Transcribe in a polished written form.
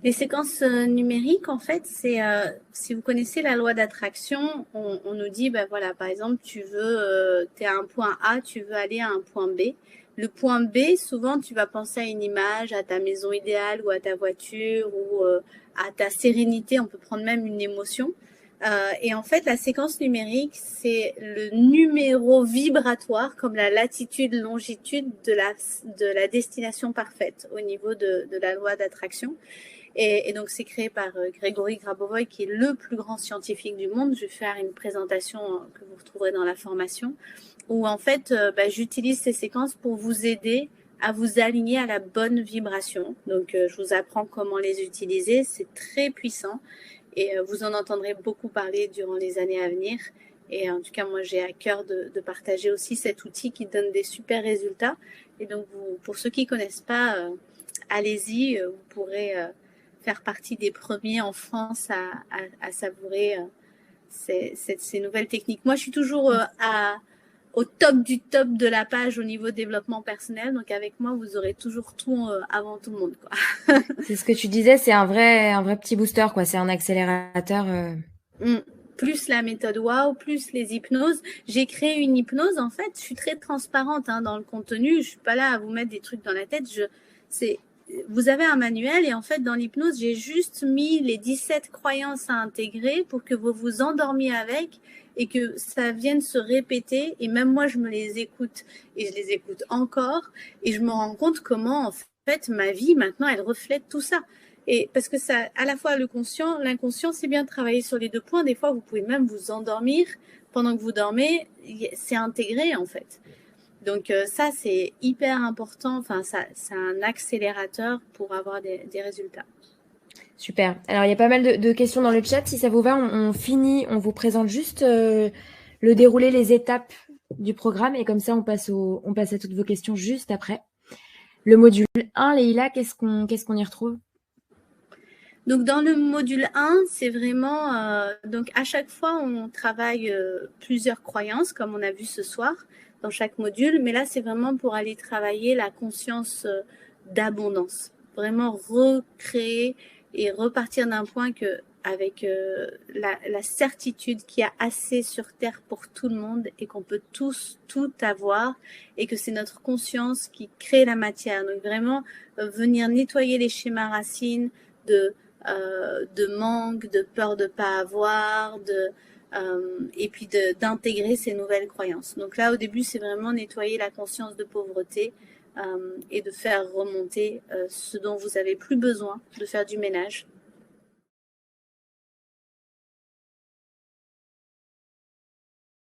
Les séquences numériques, en fait, si vous connaissez la loi d'attraction, on nous dit, ben voilà, par exemple, tu es à un point A, tu veux aller à un point B. Le point B, souvent, tu vas penser à une image, à ta maison idéale ou à ta voiture ou à ta sérénité. On peut prendre même une émotion. Et en fait, la séquence numérique, c'est le numéro vibratoire, comme la latitude, longitude de la destination parfaite au niveau de la loi d'attraction. Et donc, c'est créé par Grégory Grabovoi, qui est le plus grand scientifique du monde. Je vais faire une présentation que vous retrouverez dans la formation, où en fait, j'utilise ces séquences pour vous aider à vous aligner à la bonne vibration. Donc, je vous apprends comment les utiliser. C'est très puissant et vous en entendrez beaucoup parler durant les années à venir. Et en tout cas, moi, j'ai à cœur de partager aussi cet outil qui donne des super résultats. Et donc, pour ceux qui ne connaissent pas, allez-y, vous pourrez faire partie des premiers en France à savourer ces nouvelles techniques. Moi, je suis toujours au top du top de la page au niveau développement personnel. Donc, avec moi, vous aurez toujours tout avant tout le monde, quoi. C'est ce que tu disais, c'est un vrai petit booster, quoi. C'est un accélérateur. Mm. Plus la méthode WOW, plus les hypnoses. J'ai créé une hypnose, en fait. Je suis très transparente dans le contenu. Je suis pas là à vous mettre des trucs dans la tête. C'est, vous avez un manuel et en fait, dans l'hypnose, j'ai juste mis les 17 croyances à intégrer pour que vous vous endormiez avec et que ça vienne se répéter. Et même moi, je me les écoute et je les écoute encore et je me rends compte comment, en fait, ma vie, maintenant, elle reflète tout ça. Et parce que ça, à la fois le conscient, l'inconscient, c'est bien de travailler sur les deux points. Des fois, vous pouvez même vous endormir pendant que vous dormez. C'est intégré en fait. Donc ça, c'est hyper important. Enfin, ça, c'est un accélérateur pour avoir des résultats. Super. Alors, il y a pas mal de questions dans le chat. Si ça vous va, on finit, on vous présente juste le déroulé, les étapes du programme et comme ça, on passe à toutes vos questions juste après. Le module 1, Leïla, qu'est-ce qu'on y retrouve? Donc dans le module 1, c'est vraiment donc à chaque fois on travaille plusieurs croyances comme on a vu ce soir dans chaque module, mais là c'est vraiment pour aller travailler la conscience d'abondance, vraiment recréer et repartir d'un point que avec la certitude qu'il y a assez sur terre pour tout le monde et qu'on peut tous tout avoir et que c'est notre conscience qui crée la matière. Donc vraiment venir nettoyer les schémas racines de manque, de peur de pas avoir, et puis d'intégrer ces nouvelles croyances. Donc là, au début, c'est vraiment nettoyer la conscience de pauvreté et de faire remonter ce dont vous avez plus besoin, de faire du ménage.